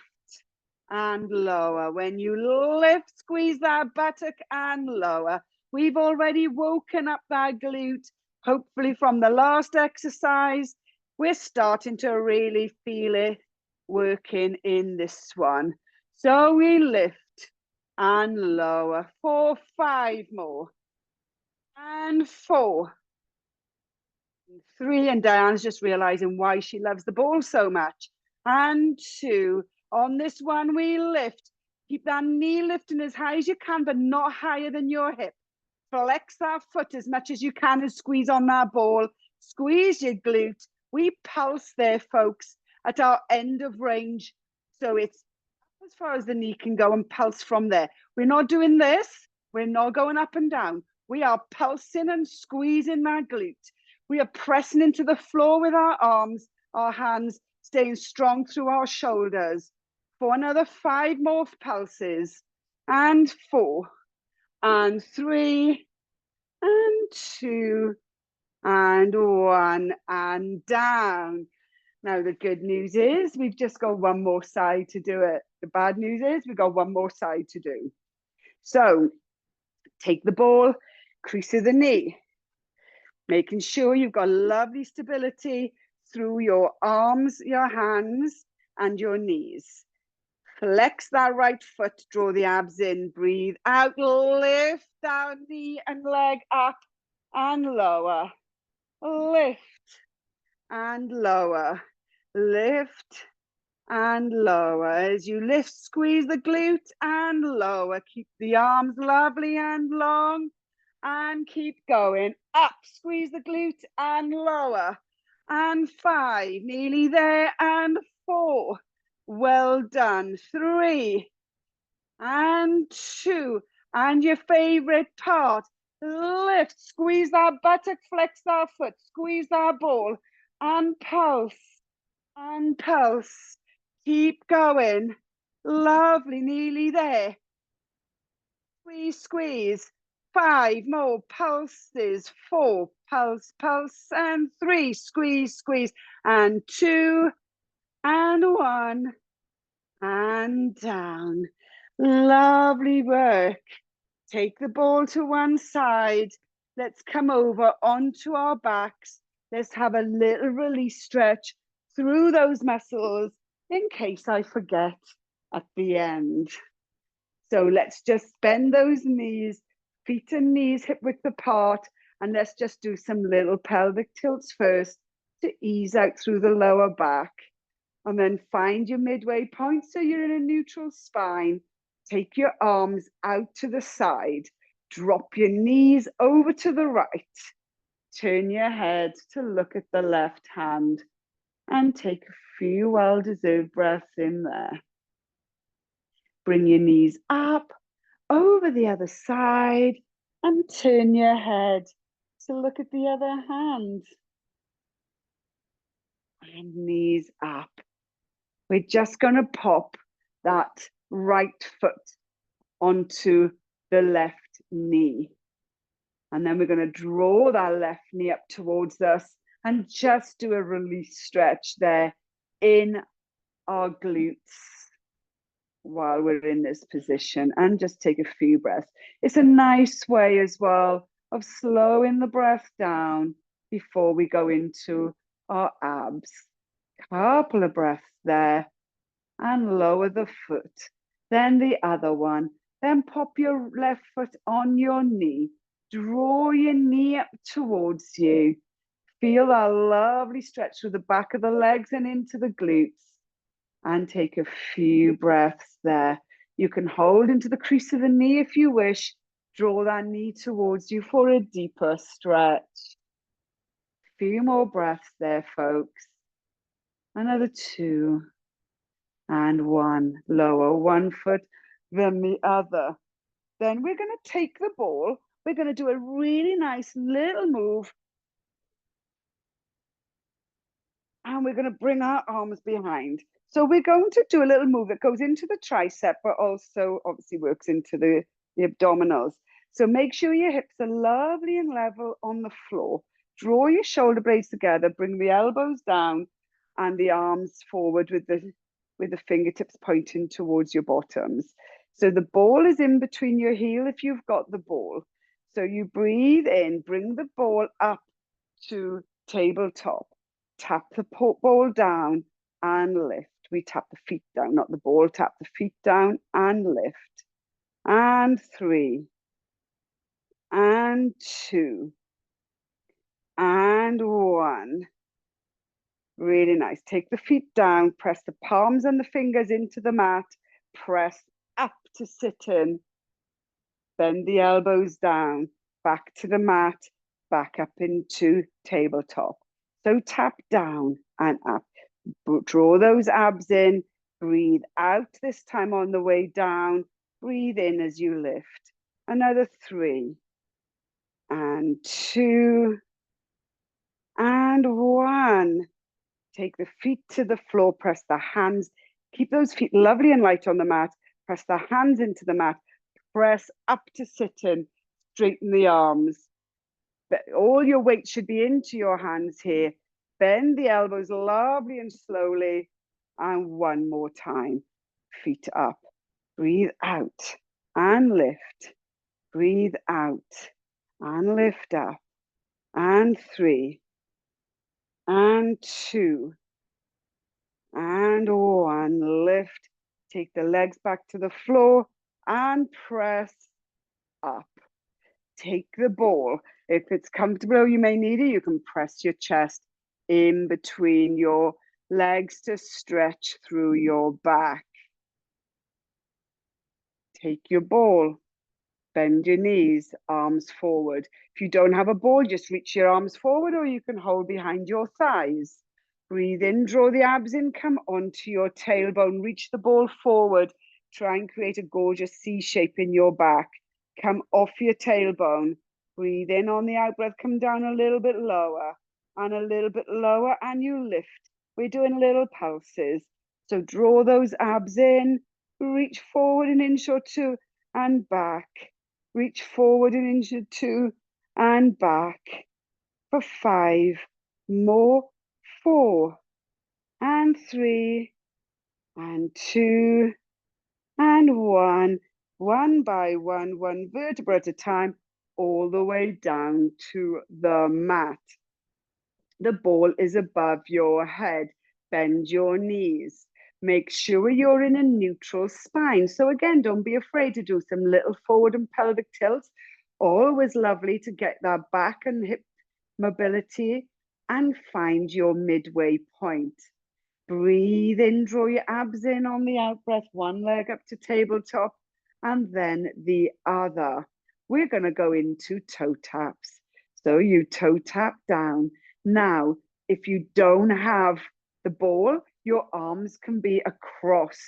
and lower. When you lift, squeeze that buttock and lower. We've already woken up that glute, hopefully from the last exercise. We're starting to really feel it working in this one. So we lift and lower. 4, 5 more. And 4. 3, and Diane's just realizing why she loves the ball so much. And 2. On this one, we lift. Keep that knee lifting as high as you can, but not higher than your hip. Flex that foot as much as you can and squeeze on that ball. Squeeze your glute. We pulse there, folks, at our end of range. So it's as far as the knee can go and pulse from there. We're not doing this. We're not going up and down. We are pulsing and squeezing that glute. We are pressing into the floor with our arms, our hands, staying strong through our shoulders. For another 5 more pulses. And 4. And 3. And 2. And 1. And down. Now, the good news is we've just got one more side to do it. The bad news is we've got one more side to do. So take the ball, crease of the knee, making sure you've got lovely stability through your arms, your hands, and your knees. Flex that right foot, draw the abs in, breathe out, lift down knee and leg up and lower. Lift and lower. Lift and lower. As you lift, squeeze the glute and lower. Keep the arms lovely and long and keep going. Up, squeeze the glute and lower. And 5, nearly there, and 4. Well done. 3 and 2. And your favorite part, lift, squeeze that buttock, flex that foot, squeeze that ball and pulse. And pulse. Keep going. Lovely, nearly there. Squeeze, squeeze. 5 more pulses. 4, pulse, pulse, and 3, squeeze, squeeze, and 2, and 1, and down. Lovely work. Take the ball to one side. Let's come over onto our backs. Let's have a little release stretch through those muscles in case I forget at the end. So let's just bend those knees, feet and knees hip width apart, and let's just do some little pelvic tilts first to ease out through the lower back. And then find your midway point so you're in a neutral spine. Take your arms out to the side. Drop your knees over to the right. Turn your head to look at the left hand. And take a few well-deserved breaths in there. Bring your knees up, over the other side, and turn your head to look at the other hand. and knees up. We're just going to pop that right foot onto the left knee. And then we're going to draw that left knee up towards us and just do a release stretch there in our glutes while we're in this position, and just take a few breaths. It's a nice way as well of slowing the breath down before we go into our abs. Couple of breaths there, and lower the foot. Then the other one. Then pop your left foot on your knee. Draw your knee up towards you. Feel that lovely stretch through the back of the legs and into the glutes. And take a few breaths there. You can hold into the crease of the knee if you wish. Draw that knee towards you for a deeper stretch. A few more breaths there, folks. Another 2 and 1. Lower one foot, then the other. Then we're going to take the ball. We're going to do a really nice little move. And we're going to bring our arms behind. So we're going to do a little move that goes into the tricep, but also obviously works into the abdominals. So make sure your hips are lovely and level on the floor. Draw your shoulder blades together, bring the elbows down and the arms forward with the fingertips pointing towards your bottoms. So the ball is in between your heel if you've got the ball. So you breathe in, bring the ball up to tabletop. Tap the ball down and lift. We tap the feet down, not the ball. Tap the feet down and lift. And 3. And 2. And 1. Really nice. Take the feet down. Press the palms and the fingers into the mat. Press up to sit in. Bend the elbows down. Back to the mat. Back up into tabletop. So tap down and up. Draw those abs in. Breathe out this time on the way down. Breathe in as you lift. Another 3. And 2. And 1. Take the feet to the floor. Press the hands. Keep those feet lovely and light on the mat. Press the hands into the mat. Press up to sit in. Straighten the arms. All your weight should be into your hands here. Bend the elbows lovely and slowly. And one more time. Feet up. Breathe out and lift. Breathe out and lift up. And 3. And 2. And 1. Lift. Take the legs back to the floor and press up. Take the ball. If it's comfortable, you may need it. You can press your chest in between your legs to stretch through your back. Take your ball. Bend your knees, arms forward. If you don't have a ball, just reach your arms forward, or you can hold behind your thighs. Breathe in, draw the abs in, come onto your tailbone, reach the ball forward. Try and create a gorgeous C shape in your back. Come off your tailbone. Breathe in on the out breath, come down a little bit lower and a little bit lower, and you lift. We're doing little pulses. So draw those abs in, reach forward an inch or 2 and back. Reach forward an inch or 2 and back. For 5 more. 4 and 3 and 2 and 1. One by one vertebra at a time, all the way down to the mat. The ball is above your head. Bend your knees. Make sure you're in a neutral spine. So again, don't be afraid to do some little forward and pelvic tilts. Always lovely to get that back and hip mobility and find your midway point. Breathe in, draw your abs in on the out breath, one leg up to tabletop and then the other. We're going to go into toe taps. So you toe tap down. Now, if you don't have the ball, your arms can be across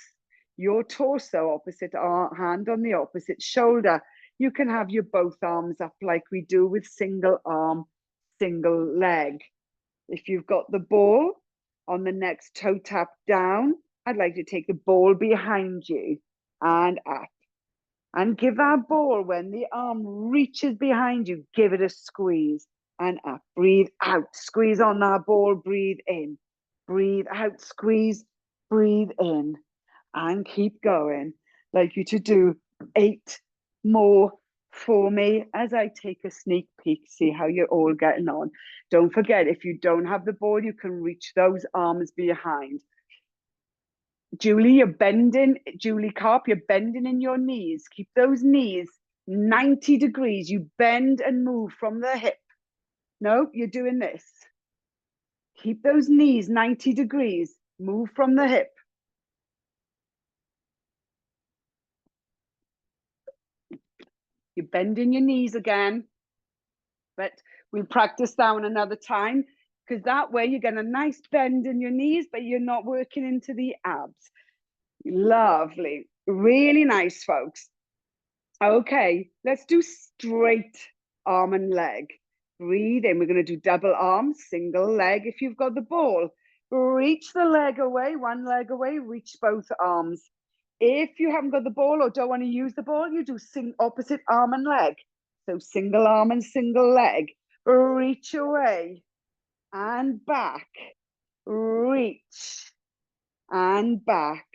your torso, opposite hand on the opposite shoulder. You can have your both arms up like we do with single arm, single leg. If you've got the ball, On the next toe tap down, I'd like to take the ball behind you and up. And give that ball, when the arm reaches behind you, give it a squeeze and up. Breathe out, squeeze on that ball, breathe in. Breathe out, squeeze, breathe in. And keep going. I'd like you to do 8 more for me as I take a sneak peek, see how you're all getting on. Don't forget, if you don't have the ball, you can reach those arms behind. Julie, you're bending. Julie Carp, you're bending in your knees. Keep those knees 90 degrees. You bend and move from the hip. No, you're doing this. Keep those knees 90 degrees. Move from the hip. You're bending your knees again. But we'll practice that one another time, because that way you get a nice bend in your knees, but you're not working into the abs. Lovely. Really nice, folks. Okay, let's do straight arm and leg. Breathe in. We're going to do double arm, single leg if you've got the ball. Reach the leg away, one leg away, reach both arms. If you haven't got the ball or don't want to use the ball, you do opposite arm and leg. So single arm and single leg. Reach away and back. Reach and back.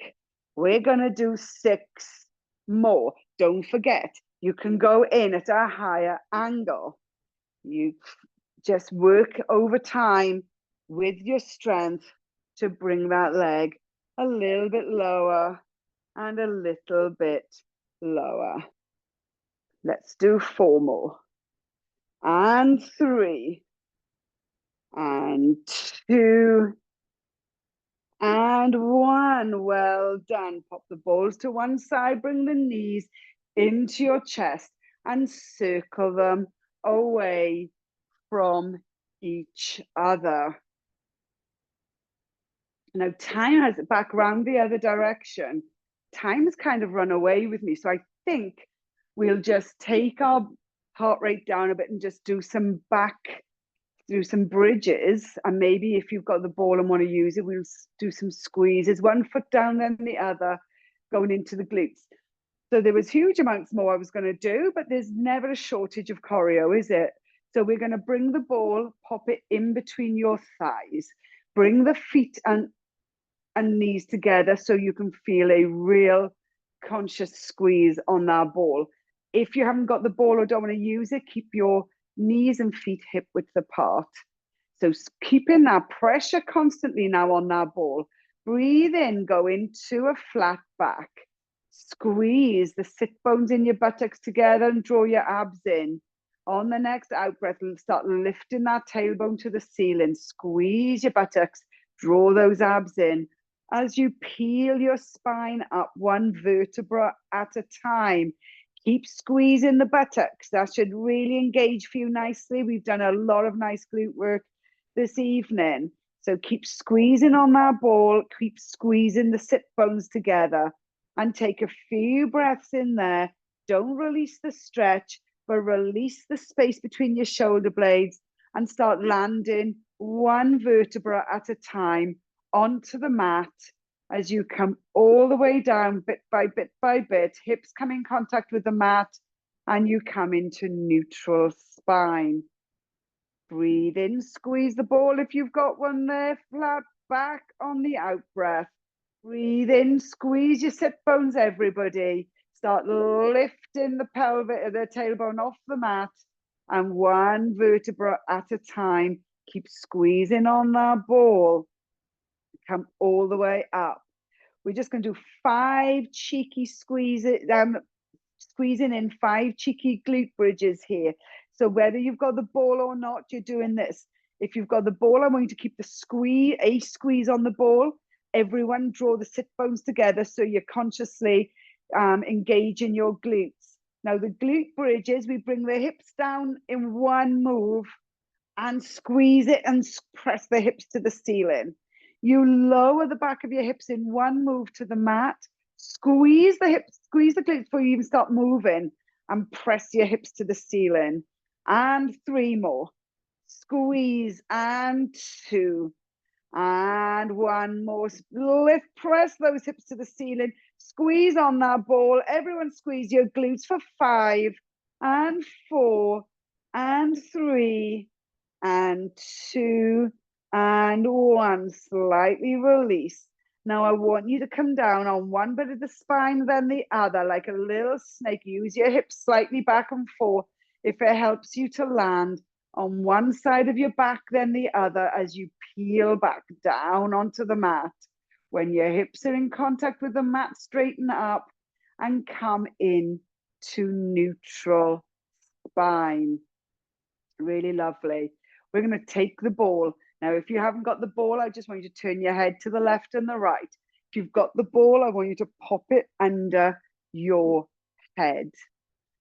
We're going to do 6 more. Don't forget, you can go in at a higher angle. You just work over time with your strength to bring that leg a little bit lower and a little bit lower. Let's do 4 more. And 3. And 2. And 1. Well done. Pop the balls to one side, bring the knees into your chest and circle them away from each other. Now, time has back around the other direction. Time has kind of run away with me. So I think we'll just take our heart rate down a bit and just do some bridges. And maybe if you've got the ball and want to use it, we'll do some squeezes, one foot down, then the other, going into the glutes. So there was huge amounts more I was going to do, but there's never a shortage of choreo, is it? So we're going to bring the ball, pop it in between your thighs, bring the feet and knees together so you can feel a real conscious squeeze on that ball. If you haven't got the ball or don't want to use it, keep your knees and feet hip width apart. So keeping that pressure constantly now on that ball. Breathe in, go into a flat back. Squeeze the sit bones in your buttocks together and draw your abs in. On the next out breath, start lifting that tailbone to the ceiling. Squeeze your buttocks, draw those abs in. As you peel your spine up one vertebra at a time, keep squeezing the buttocks. That should really engage for you nicely. We've done a lot of nice glute work this evening. So keep squeezing on that ball, keep squeezing the sit bones together, and take a few breaths in there. Don't release the stretch, but release the space between your shoulder blades and start landing one vertebra at a time onto the mat as you come all the way down, bit by bit by bit, hips come in contact with the mat, and you come into neutral spine. Breathe in, squeeze the ball if you've got one there, flat back on the out breath. Breathe in, squeeze your sit bones, everybody. Start lifting the pelvic, the tailbone off the mat, and one vertebra at a time. Keep squeezing on that ball. Come all the way up. We're just going to do 5 cheeky squeezing in 5 cheeky glute bridges here. So whether you've got the ball or not, you're doing this. If you've got the ball, I'm going to keep a squeeze on the ball. Everyone draw the sit bones together so you're consciously engaging your glutes. Now the glute bridges, we bring the hips down in one move and squeeze it and press the hips to the ceiling. You lower the back of your hips in one move to the mat, squeeze the hips, squeeze the glutes before you even start moving, and press your hips to the ceiling. And 3 more. Squeeze, and 2, And one more. Lift, press those hips to the ceiling. Squeeze on that ball. Everyone squeeze your glutes for 5 and 4 and 3 and 2 and 1. Slightly release. Now I want you to come down on one bit of the spine, then the other, like a little snake. Use your hips slightly back and forth if it helps you to land on one side of your back, then the other, as you peel back down onto the mat. When your hips are in contact with the mat, straighten up and come in to neutral spine. Really lovely. We're going to take the ball. Now, if you haven't got the ball, I just want you to turn your head to the left and the right. If you've got the ball, I want you to pop it under your head.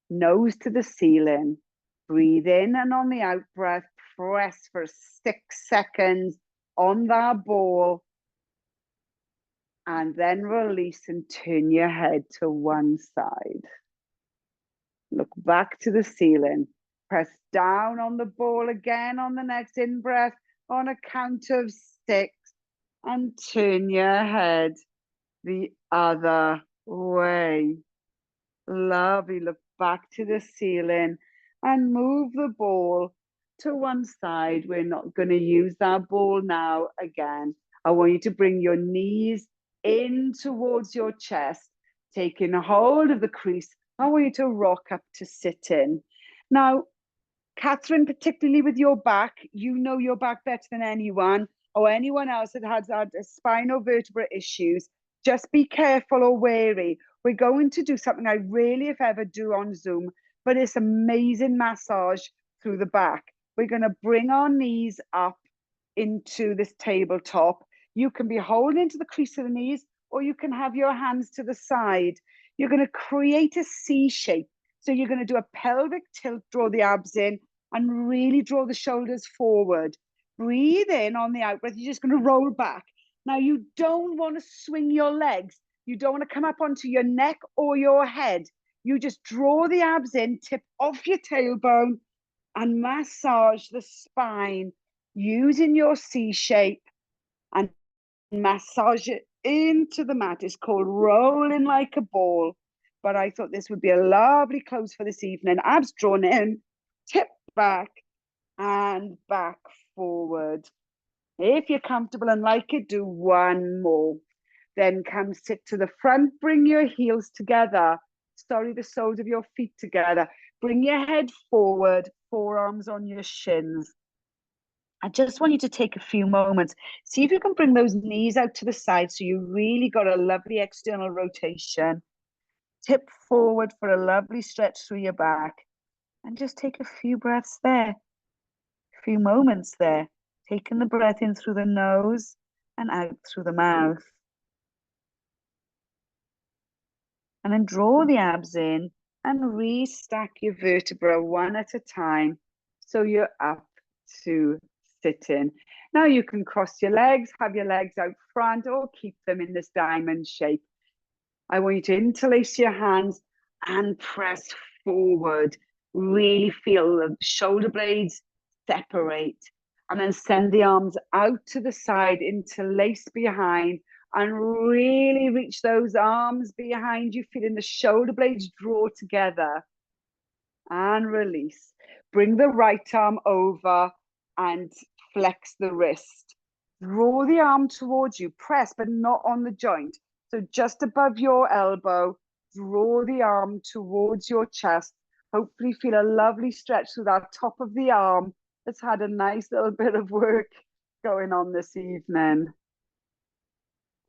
Nose to the ceiling. Breathe in, and on the out breath, press for 6 seconds on that ball. And then release and turn your head to one side. Look back to the ceiling. Press down on the ball again on the next in-breath on a count of 6. And turn your head the other way. Lovely. Look back to the ceiling and move the ball to one side. We're not going to use that ball now again. I want you to bring your knees in towards your chest, taking a hold of the crease. I want you to rock up to sit in. Now, Catherine, particularly with your back, you know your back better than anyone, or anyone else that has had spinal vertebra issues. Just be careful or wary. We're going to do something I rarely, if ever, do on Zoom, but it's amazing massage through the back. We're going to bring our knees up into this tabletop. You can be holding to the crease of the knees, or you can have your hands to the side. You're going to create a C shape. So you're going to do a pelvic tilt, draw the abs in, and really draw the shoulders forward. Breathe in on the out breath. You're just going to roll back. Now, you don't want to swing your legs. You don't want to come up onto your neck or your head. You just draw the abs in, tip off your tailbone, and massage the spine using your C shape and massage it into the mat. It's called rolling like a ball. But I thought this would be a lovely close for this evening. Abs drawn in, tip back and back forward. If you're comfortable and like it, do one more. Then come sit to the front, bring your heels together. Sorry, the soles of your feet together. Bring your head forward, forearms on your shins. I just want you to take a few moments. See if you can bring those knees out to the side so you really got a lovely external rotation. Tip forward for a lovely stretch through your back. And just take a few breaths there. A few moments there. Taking the breath in through the nose and out through the mouth. And then draw the abs in and restack your vertebra one at a time so you're up to sitting. Now you can cross your legs, have your legs out front, or keep them in this diamond shape. I want you to interlace your hands and press forward. Really feel the shoulder blades separate. And then send the arms out to the side, interlace behind, and really reach those arms behind you, feeling the shoulder blades draw together. And release. Bring the right arm over and flex the wrist. Draw the arm towards you, press, but not on the joint. So just above your elbow, draw the arm towards your chest. Hopefully feel a lovely stretch through that top of the arm that's had a nice little bit of work going on this evening.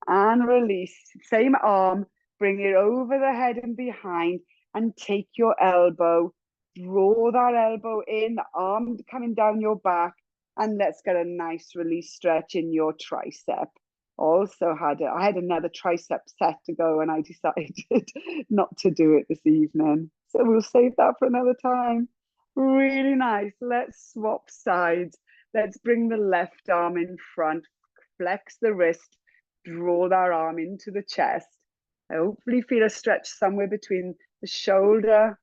And release. Same arm, bring it over the head and behind, and take your elbow. Draw that elbow in, the arm coming down your back, and let's get a nice release stretch in your tricep. Also I had another tricep set to go and I decided not to do it this evening. So we'll save that for another time. Really nice. Let's swap sides. Let's bring the left arm in front, flex the wrist, draw that arm into the chest. I hopefully feel a stretch somewhere between the shoulder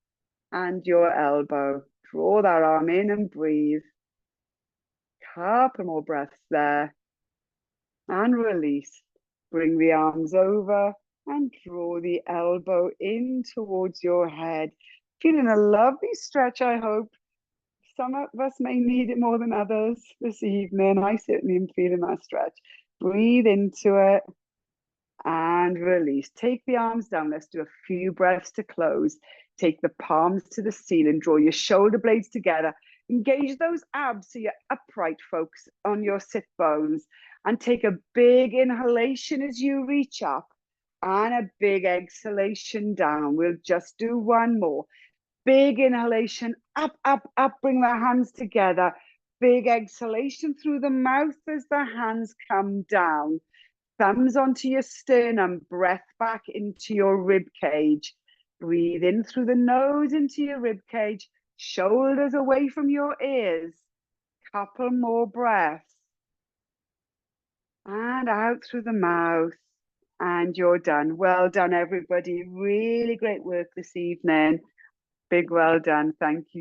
and your elbow. Draw that arm in and breathe. Couple more breaths there. and release. Bring the arms over and draw the elbow in towards your head. Feeling a lovely stretch, I hope. Some of us may need it more than others this evening. I certainly am feeling that stretch. Breathe into it and release. Take the arms down. Let's do a few breaths to close. Take the palms to the ceiling. Draw your shoulder blades together. Engage those abs so you're upright, folks, on your sit bones. And take a big inhalation as you reach up and a big exhalation down. We'll just do one more. Big inhalation, up, up, up. Bring the hands together. Big exhalation through the mouth as the hands come down. Thumbs onto your sternum, breath back into your rib cage. Breathe in through the nose into your rib cage, shoulders away from your ears. Couple more breaths. And out through the mouth. And you're done. Well done, everybody. Really great work this evening. Big well done. Thank you.